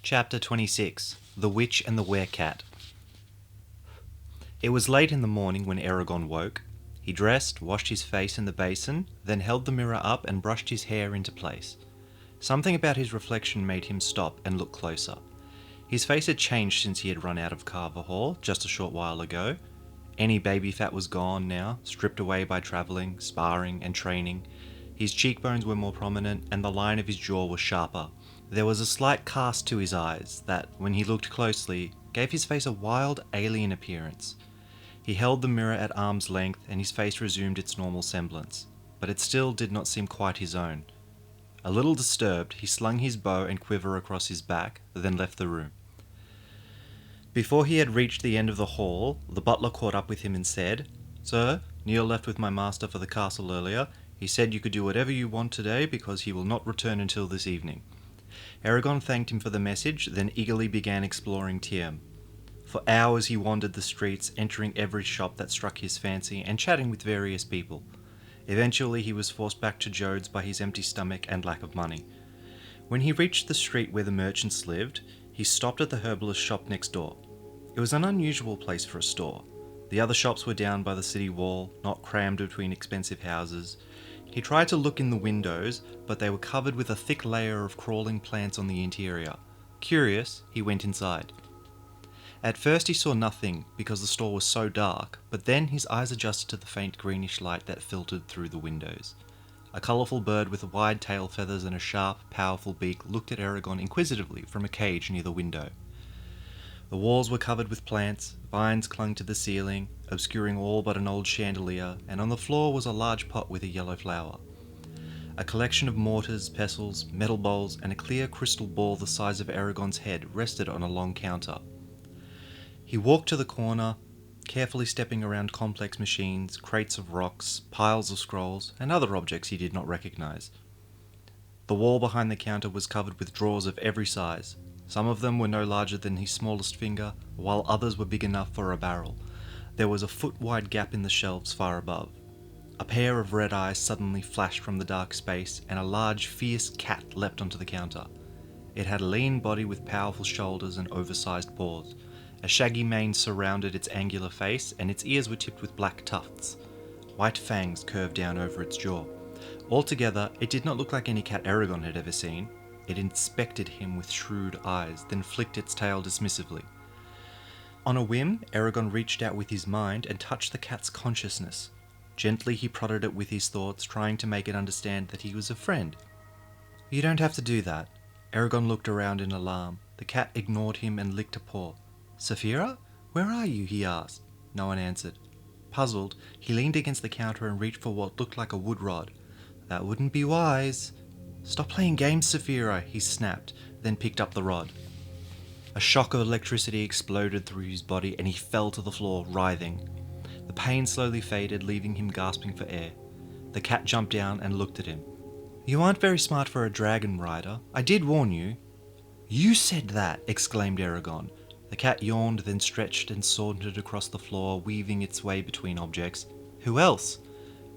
Chapter 26 The Witch and the Werecat. It was late in the morning when Eragon woke. He dressed, washed his face in the basin, then held the mirror up and brushed his hair into place. Something about his reflection made him stop and look closer. His face had changed since he had run out of Carver Hall just a short while ago. Any baby fat was gone now, stripped away by travelling, sparring and training. His cheekbones were more prominent and the line of his jaw was sharper. There was a slight cast to his eyes that, when he looked closely, gave his face a wild, alien appearance. He held the mirror at arm's length and his face resumed its normal semblance, but it still did not seem quite his own. A little disturbed, he slung his bow and quiver across his back, then left the room. Before he had reached the end of the hall, the butler caught up with him and said, "Sir, Neil left with my master for the castle earlier. He said you could do whatever you want today because he will not return until this evening." Eragon thanked him for the message, then eagerly began exploring Tiem. For hours he wandered the streets, entering every shop that struck his fancy and chatting with various people. Eventually he was forced back to Jode's by his empty stomach and lack of money. When he reached the street where the merchants lived, he stopped at the herbalist's shop next door. It was an unusual place for a store. The other shops were down by the city wall, not crammed between expensive houses. He tried to look in the windows, but they were covered with a thick layer of crawling plants on the interior. Curious, he went inside. At first he saw nothing because the store was so dark, but then his eyes adjusted to the faint greenish light that filtered through the windows. A colourful bird with wide tail feathers and a sharp, powerful beak looked at Eragon inquisitively from a cage near the window. The walls were covered with plants, vines clung to the ceiling, obscuring all but an old chandelier, and on the floor was a large pot with a yellow flower. A collection of mortars, pestles, metal bowls, and a clear crystal ball the size of Eragon's head rested on a long counter. He walked to the corner, carefully stepping around complex machines, crates of rocks, piles of scrolls, and other objects he did not recognize. The wall behind the counter was covered with drawers of every size. Some of them were no larger than his smallest finger, while others were big enough for a barrel. There was a foot-wide gap in the shelves far above. A pair of red eyes suddenly flashed from the dark space, and a large, fierce cat leapt onto the counter. It had a lean body with powerful shoulders and oversized paws. A shaggy mane surrounded its angular face, and its ears were tipped with black tufts. White fangs curved down over its jaw. Altogether, it did not look like any cat Eragon had ever seen. It inspected him with shrewd eyes, then flicked its tail dismissively. On a whim, Eragon reached out with his mind and touched the cat's consciousness. Gently he prodded it with his thoughts, trying to make it understand that he was a friend. "You don't have to do that." Eragon looked around in alarm. The cat ignored him and licked a paw. "Saphira? Where are you?" he asked. No one answered. Puzzled, he leaned against the counter and reached for what looked like a wood rod. "That wouldn't be wise." "Stop playing games, Saphira," he snapped, then picked up the rod. A shock of electricity exploded through his body and he fell to the floor, writhing. The pain slowly faded, leaving him gasping for air. The cat jumped down and looked at him. "You aren't very smart for a dragon rider. I did warn you." "You said that!" exclaimed Eragon. The cat yawned, then stretched and sauntered across the floor, weaving its way between objects. "Who else?"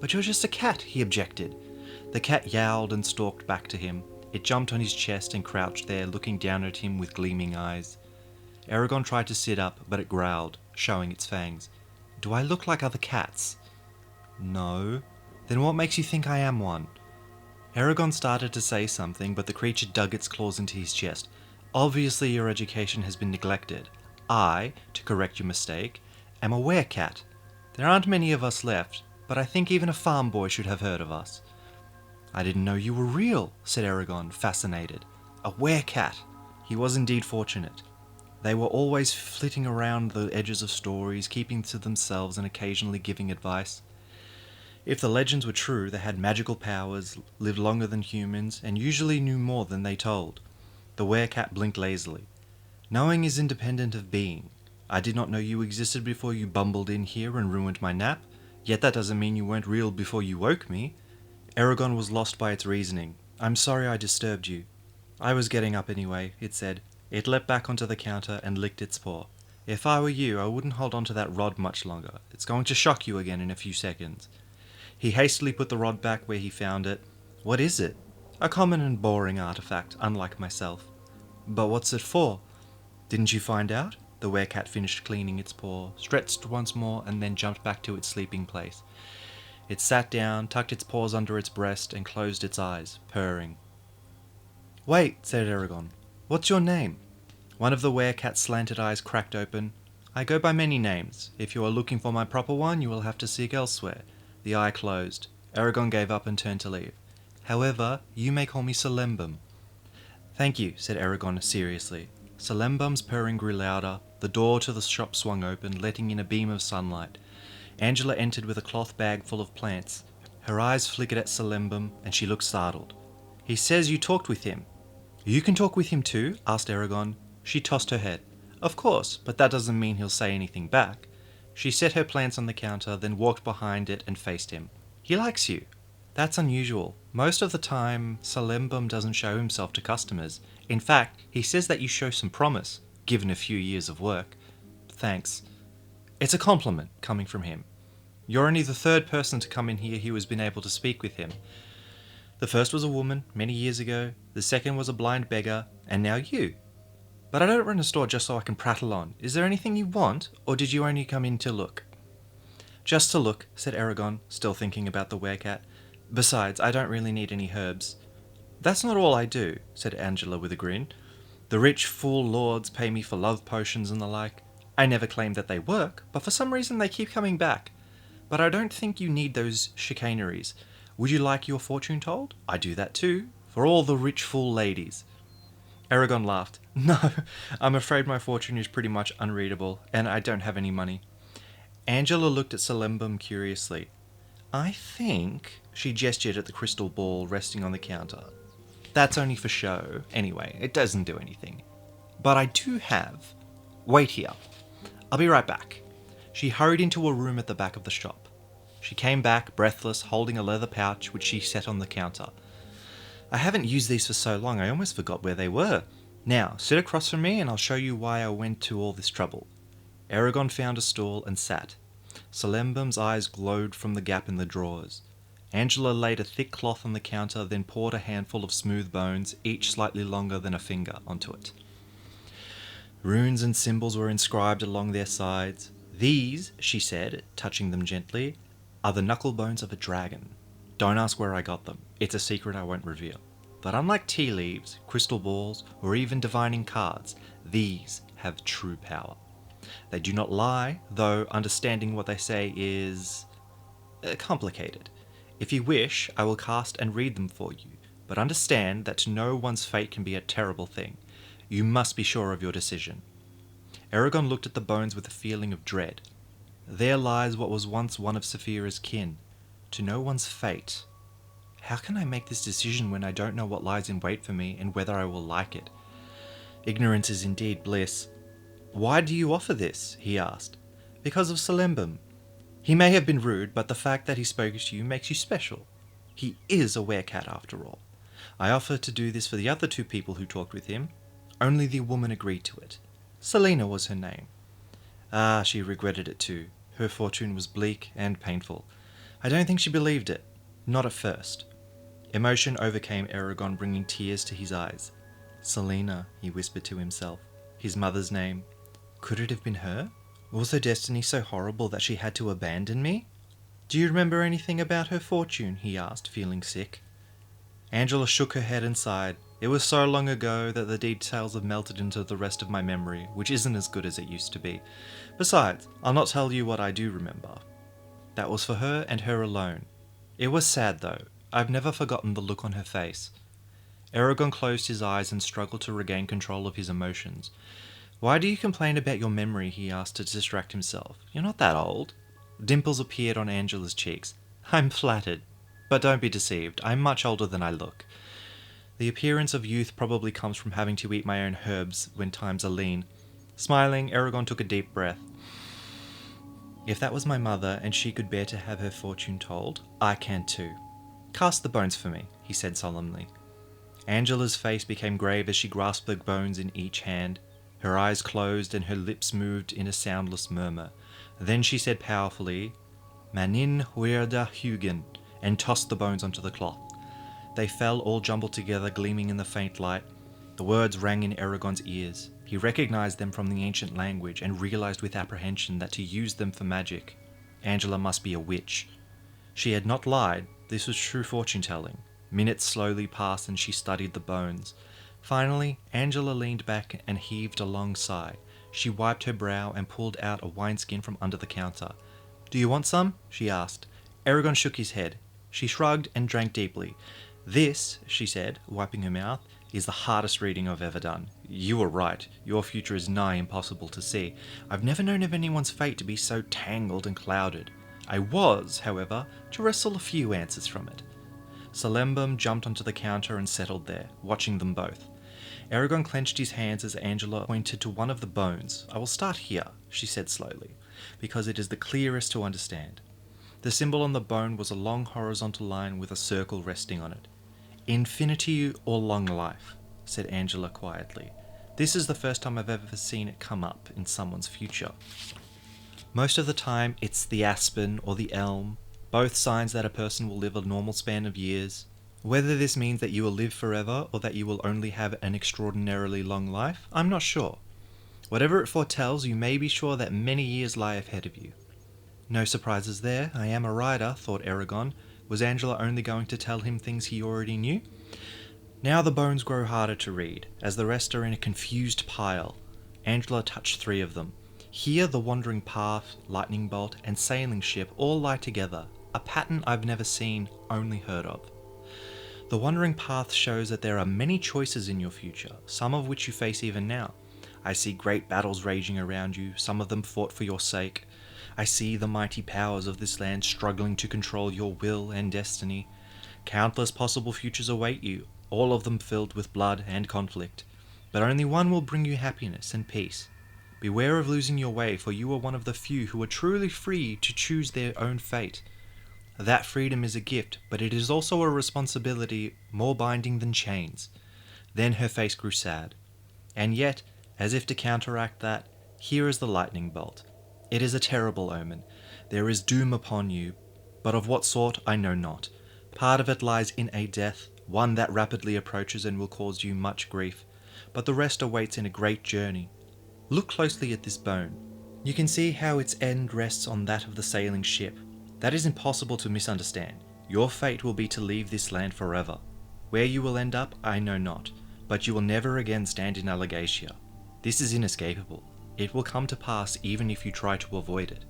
"But you're just a cat," he objected. The cat yowled and stalked back to him. It jumped on his chest and crouched there, looking down at him with gleaming eyes. Eragon tried to sit up, but it growled, showing its fangs. "Do I look like other cats?" "No." "Then what makes you think I am one?" Eragon started to say something, but the creature dug its claws into his chest. "Obviously your education has been neglected. I, to correct your mistake, am a werecat. There aren't many of us left, but I think even a farm boy should have heard of us." "I didn't know you were real," said Eragon, fascinated. "A werecat." He was indeed fortunate. They were always flitting around the edges of stories, keeping to themselves and occasionally giving advice. If the legends were true, they had magical powers, lived longer than humans, and usually knew more than they told. The werecat blinked lazily. "Knowing is independent of being. I did not know you existed before you bumbled in here and ruined my nap, yet that doesn't mean you weren't real before you woke me." Eragon was lost by its reasoning. "I'm sorry I disturbed you." "I was getting up anyway," it said. It leapt back onto the counter and licked its paw. "If I were you, I wouldn't hold on to that rod much longer. It's going to shock you again in a few seconds." He hastily put the rod back where he found it. "What is it?" "A common and boring artifact, unlike myself." But what's it for? Didn't you find out? The werecat finished cleaning its paw, stretched once more, and then jumped back to its sleeping place. It sat down, tucked its paws under its breast, and closed its eyes, purring. Wait, said Eragon. What's your name? One of the werecat's slanted eyes cracked open. I go by many names. If you are looking for my proper one, you will have to seek elsewhere. The eye closed. Eragon gave up and turned to leave. However, you may call me Solembum. Thank you, said Eragon seriously. Solembum's purring grew louder. The door to the shop swung open, letting in a beam of sunlight. Angela entered with a cloth bag full of plants. Her eyes flickered at Solembum, and she looked startled. He says you talked with him. You can talk with him too? Asked Eragon. She tossed her head. Of course, but that doesn't mean he'll say anything back. She set her plants on the counter, then walked behind it and faced him. He likes you. That's unusual. Most of the time, Solembum doesn't show himself to customers. In fact, he says that you show some promise, given a few years of work. Thanks. It's a compliment, coming from him. You're only the third person to come in here who has been able to speak with him. The first was a woman, many years ago. The second was a blind beggar, and now you. But I don't run a store just so I can prattle on. Is there anything you want, or did you only come in to look? Just to look, said Eragon, still thinking about the werecat. Besides, I don't really need any herbs. That's not all I do, said Angela with a grin. The rich fool lords pay me for love potions and the like. I never claim that they work, but for some reason they keep coming back. But I don't think you need those chicaneries. Would you like your fortune told? I do that too, for all the rich fool ladies. Eragon laughed. No, I'm afraid my fortune is pretty much unreadable, and I don't have any money. Angela looked at Solembum curiously. I think, she gestured at the crystal ball resting on the counter. That's only for show. Anyway, it doesn't do anything. But I do have. Wait here. I'll be right back. She hurried into a room at the back of the shop. She came back, breathless, holding a leather pouch which she set on the counter. I haven't used these for so long I almost forgot where they were. Now, sit across from me and I'll show you why I went to all this trouble. Eragon found a stool and sat. Solembum's eyes glowed from the gap in the drawers. Angela laid a thick cloth on the counter, then poured a handful of smooth bones, each slightly longer than a finger, onto it. Runes and symbols were inscribed along their sides. These, she said, touching them gently, are the knuckle bones of a dragon. Don't ask where I got them. It's a secret I won't reveal. But unlike tea leaves, crystal balls, or even divining cards, these have true power. They do not lie, though understanding what they say is complicated. If you wish, I will cast and read them for you, but understand that to know one's fate can be a terrible thing. You must be sure of your decision. Eragon looked at the bones with a feeling of dread. There lies what was once one of Saphira's kin. To know one's fate. How can I make this decision when I don't know what lies in wait for me and whether I will like it? Ignorance is indeed bliss. Why do you offer this? He asked. Because of Solembum. He may have been rude, but the fact that he spoke to you makes you special. He is a werecat after all. I offer to do this for the other two people who talked with him. Only the woman agreed to it. Selena was her name. Ah, she regretted it too. Her fortune was bleak and painful. I don't think she believed it. Not at first. Emotion overcame Eragon, bringing tears to his eyes. Selena, he whispered to himself. His mother's name. Could it have been her? Was her destiny so horrible that she had to abandon me? Do you remember anything about her fortune? He asked, feeling sick. Angela shook her head and sighed. It was so long ago that the details have melted into the rest of my memory, which isn't as good as it used to be. Besides, I'll not tell you what I do remember. That was for her and her alone. It was sad though. I've never forgotten the look on her face. Eragon closed his eyes and struggled to regain control of his emotions. Why do you complain about your memory? He asked to distract himself. You're not that old. Dimples appeared on Angela's cheeks. I'm flattered. But don't be deceived. I'm much older than I look. The appearance of youth probably comes from having to eat my own herbs when times are lean. Smiling, Eragon took a deep breath. If that was my mother and she could bear to have her fortune told, I can too. Cast the bones for me, he said solemnly. Angela's face became grave as she grasped the bones in each hand. Her eyes closed and her lips moved in a soundless murmur. Then she said powerfully, Manin Huerda Hugin, and tossed the bones onto the cloth. They fell all jumbled together, gleaming in the faint light. The words rang in Eragon's ears. He recognized them from the ancient language and realized with apprehension that to use them for magic, Angela must be a witch. She had not lied. This was true fortune-telling. Minutes slowly passed and she studied the bones. Finally, Angela leaned back and heaved a long sigh. She wiped her brow and pulled out a wineskin from under the counter. "Do you want some?" she asked. Eragon shook his head. She shrugged and drank deeply. "This," she said, wiping her mouth, "is the hardest reading I've ever done. You were right. Your future is nigh impossible to see. I've never known of anyone's fate to be so tangled and clouded. I was, however, to wrestle a few answers from it." Solembum jumped onto the counter and settled there, watching them both. Eragon clenched his hands as Angela pointed to one of the bones. "I will start here," she said slowly, "because it is the clearest to understand." The symbol on the bone was a long horizontal line with a circle resting on it. "Infinity or long life," said Angela quietly. "This is the first time I've ever seen it come up in someone's future. Most of the time, it's the aspen or the elm, both signs that a person will live a normal span of years. Whether this means that you will live forever or that you will only have an extraordinarily long life, I'm not sure. Whatever it foretells, you may be sure that many years lie ahead of you." No surprises there. I am a writer, thought Eragon. Was Angela only going to tell him things he already knew? Now the bones grow harder to read, as the rest are in a confused pile. Angela touched 3 of them. Here the wandering path, lightning bolt, and sailing ship all lie together, a pattern I've never seen, only heard of. The wandering path shows that there are many choices in your future, some of which you face even now. I see great battles raging around you, some of them fought for your sake. I see the mighty powers of this land struggling to control your will and destiny. Countless possible futures await you, all of them filled with blood and conflict. But only one will bring you happiness and peace. Beware of losing your way, for you are one of the few who are truly free to choose their own fate. That freedom is a gift, but it is also a responsibility more binding than chains." Then her face grew sad. "And yet, as if to counteract that, here is the lightning bolt. It is a terrible omen. There is doom upon you, but of what sort I know not. Part of it lies in a death, one that rapidly approaches and will cause you much grief, but the rest awaits in a great journey. Look closely at this bone. You can see how its end rests on that of the sailing ship. That is impossible to misunderstand. Your fate will be to leave this land forever. Where you will end up, I know not, but you will never again stand in Allegatia. This is inescapable. It will come to pass even if you try to avoid it."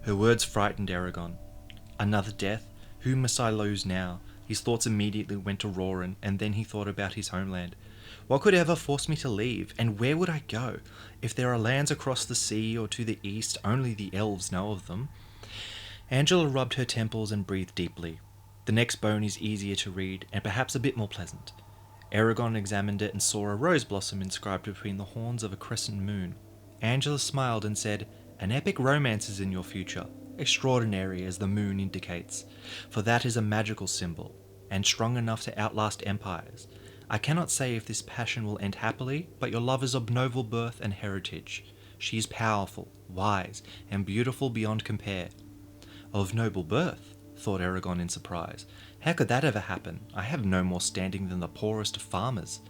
Her words frightened Eragon. Another death? Who must I lose now? His thoughts immediately went to Roran, and then he thought about his homeland. What could ever force me to leave, and where would I go? If there are lands across the sea or to the east, only the elves know of them. Angela rubbed her temples and breathed deeply. The next bone is easier to read, and perhaps a bit more pleasant. Eragon examined it and saw a rose blossom inscribed between the horns of a crescent moon. Angela smiled and said, "An epic romance is in your future, extraordinary as the moon indicates, for that is a magical symbol, and strong enough to outlast empires. I cannot say if this passion will end happily, but your love is of noble birth and heritage. She is powerful, wise, and beautiful beyond compare." "Of noble birth?" thought Eragon in surprise. "How could that ever happen? I have no more standing than the poorest of farmers."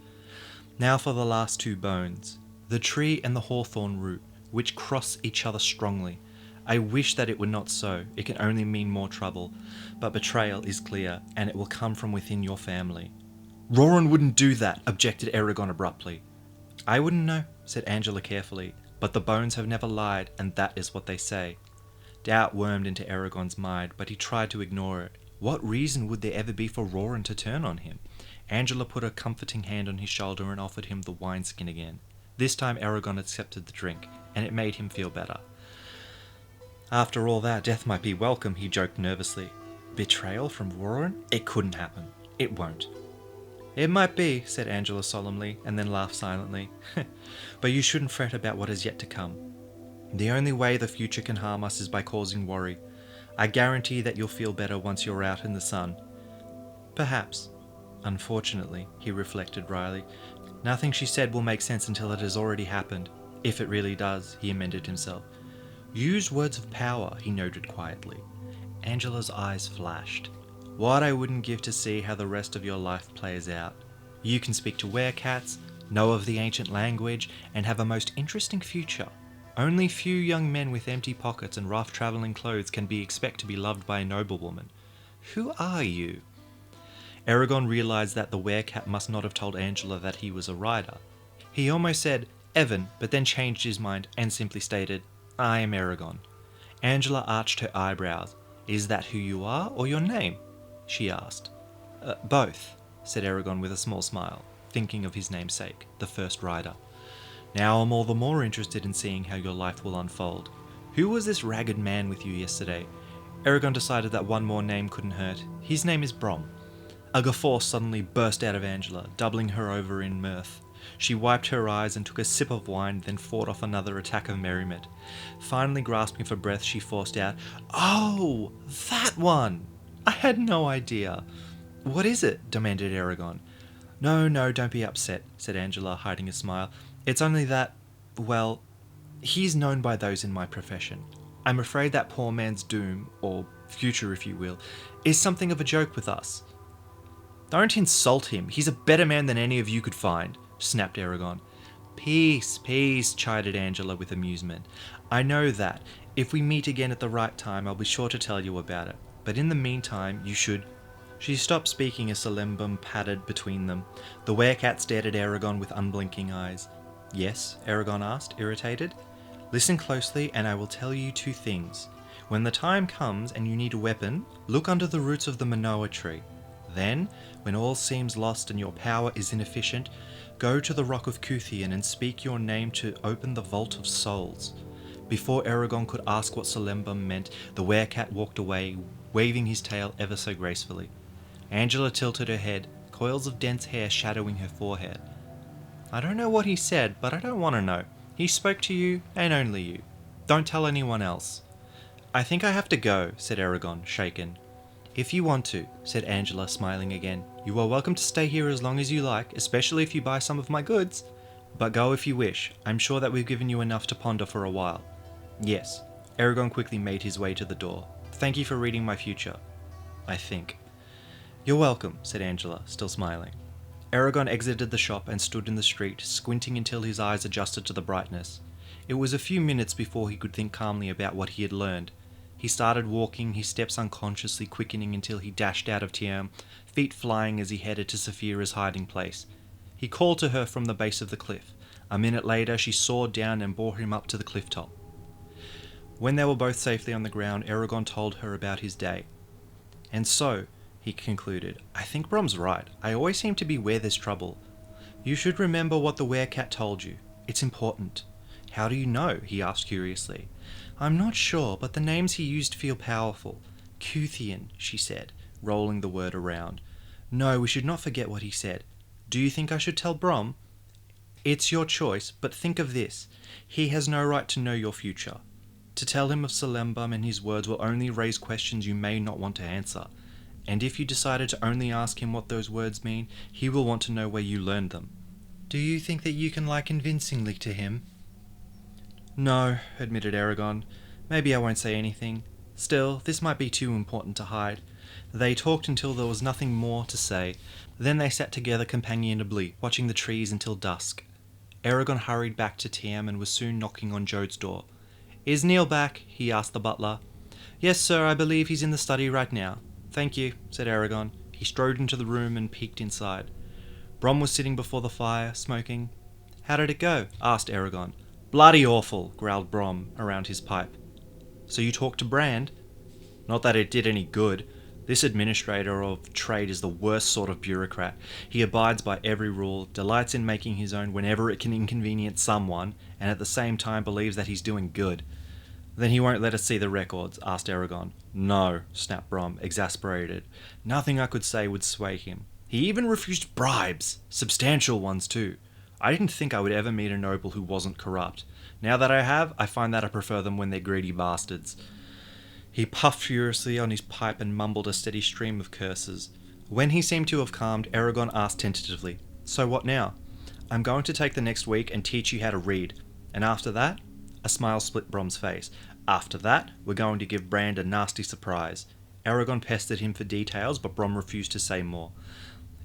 Now for the last 2 bones. The tree and the hawthorn root, which cross each other strongly. I wish that it were not so. It can only mean more trouble. But betrayal is clear, and it will come from within your family. "Roran wouldn't do that," objected Eragon abruptly. "I wouldn't know," said Angela carefully, "but the bones have never lied, and that is what they say." Doubt wormed into Eragon's mind, but he tried to ignore it. What reason would there ever be for Roran to turn on him? Angela put a comforting hand on his shoulder and offered him the wineskin again. This time Eragon accepted the drink, and it made him feel better. After all that, death might be welcome, he joked nervously. Betrayal from Roran? It couldn't happen. It won't. "It might be," said Angela solemnly, and then laughed silently. "But you shouldn't fret about what is yet to come. The only way the future can harm us is by causing worry. I guarantee that you'll feel better once you're out in the sun." "Perhaps. Unfortunately," he reflected wryly, "nothing she said will make sense until it has already happened. If it really does," he amended himself. "Use words of power," he noted quietly. Angela's eyes flashed. "What I wouldn't give to see how the rest of your life plays out. You can speak to werecats. know of the ancient language, and have a most interesting future. Only few young men with empty pockets and rough travelling clothes can be expect to be loved by a noblewoman. Who are you?" Eragon realised that the Werecat must not have told Angela that he was a rider. He almost said Evan, but then changed his mind and simply stated, "I am Eragon." Angela arched her eyebrows. "Is that who you are, or your name?" she asked. Both," said Eragon with a small smile, thinking of his namesake, the first rider. "Now I'm all the more interested in seeing how your life will unfold. Who was this ragged man with you yesterday?" Eragon decided that one more name couldn't hurt. "His name is Brom." A guffaw suddenly burst out of Angela, doubling her over in mirth. She wiped her eyes and took a sip of wine, then fought off another attack of merriment. Finally grasping for breath, she forced out, "Oh, that one! I had no idea." "What is it?" demanded Eragon. No, don't be upset," said Angela, hiding a smile. "It's only that, well, he's known by those in my profession. I'm afraid that poor man's doom, or future if you will, is something of a joke with us." "Don't insult him. He's a better man than any of you could find," snapped Eragon. Peace, chided Angela with amusement. "I know that. If we meet again at the right time, I'll be sure to tell you about it. But in the meantime, you should..." She stopped speaking as Solembum padded between them. The Werecat stared at Eragon with unblinking eyes. "Yes?" Eragon asked, irritated. "Listen closely and I will tell you two things. When the time comes and you need a weapon, look under the roots of the Manoa tree. Then, when all seems lost and your power is inefficient, go to the rock of Kuthian and speak your name to open the vault of souls." Before Eragon could ask what Solembum meant, the Werecat walked away, waving his tail ever so gracefully. Angela tilted her head, coils of dense hair shadowing her forehead. "I don't know what he said, but I don't want to know. He spoke to you, and only you. Don't tell anyone else." "I think I have to go," said Eragon, shaken. "If you want to," said Angela, smiling again. "You are welcome to stay here as long as you like, especially if you buy some of my goods. But go if you wish. I'm sure that we've given you enough to ponder for a while." "Yes." Eragon quickly made his way to the door. "Thank you for reading my future. I think." "You're welcome," said Angela, still smiling. Eragon exited the shop and stood in the street, squinting until his eyes adjusted to the brightness. It was a few minutes before he could think calmly about what he had learned. He started walking, his steps unconsciously quickening until he dashed out of Tiam, feet flying as he headed to Saphira's hiding place. He called to her from the base of the cliff. A minute later, she soared down and bore him up to the cliff top. When they were both safely on the ground, Eragon told her about his day. "And so," he concluded, "I think Brom's right. I always seem to be where there's trouble. You should remember what the Werecat told you. It's important." "How do you know?" he asked curiously. "I'm not sure, but the names he used feel powerful. Kuthian," she said, rolling the word around. "No, we should not forget what he said. Do you think I should tell Brom?" "It's your choice, but think of this. He has no right to know your future. To tell him of Solembum and his words will only raise questions you may not want to answer. And if you decided to only ask him what those words mean, he will want to know where you learned them. Do you think that you can lie convincingly to him?" "No," admitted Eragon. "Maybe I won't say anything. Still, this might be too important to hide." They talked until there was nothing more to say. Then they sat together companionably, watching the trees until dusk. Eragon hurried back to Tiam and was soon knocking on Jode's door. "Is Neil back?" he asked the butler. "Yes, sir, I believe he's in the study right now." "Thank you," said Eragon. He strode into the room and peeked inside. Brom was sitting before the fire, smoking. "How did it go?" asked Eragon. "Bloody awful," growled Brom around his pipe. "So you talked to Brand?" "Not that it did any good. This administrator of trade is the worst sort of bureaucrat. He abides by every rule, delights in making his own whenever it can inconvenience someone, and at the same time believes that he's doing good." "Then he won't let us see the records?" asked Eragon. "No," snapped Brom, exasperated. "Nothing I could say would sway him. He even refused bribes, substantial ones too. I didn't think I would ever meet a noble who wasn't corrupt. Now that I have, I find that I prefer them when they're greedy bastards." He puffed furiously on his pipe and mumbled a steady stream of curses. When he seemed to have calmed, Eragon asked tentatively, "So what now?" "I'm going to take the next week and teach you how to read. And after that..." A smile split Brom's face. "After that, we're going to give Brand a nasty surprise." Eragon pestered him for details, but Brom refused to say more.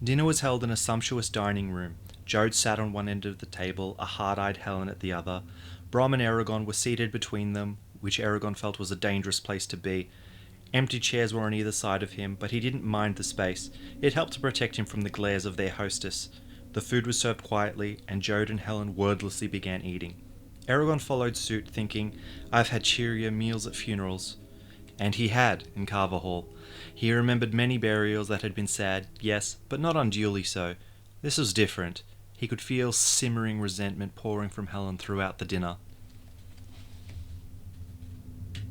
Dinner was held in a sumptuous dining room. Jode sat on one end of the table, a hard-eyed Helen at the other. Brom and Eragon were seated between them, which Eragon felt was a dangerous place to be. Empty chairs were on either side of him, but he didn't mind the space. It helped to protect him from the glares of their hostess. The food was served quietly, and Jode and Helen wordlessly began eating. Eragon followed suit, thinking, "I've had cheerier meals at funerals." And he had, in Carver Hall. He remembered many burials that had been sad, yes, but not unduly so. This was different. He could feel simmering resentment pouring from Helen throughout the dinner.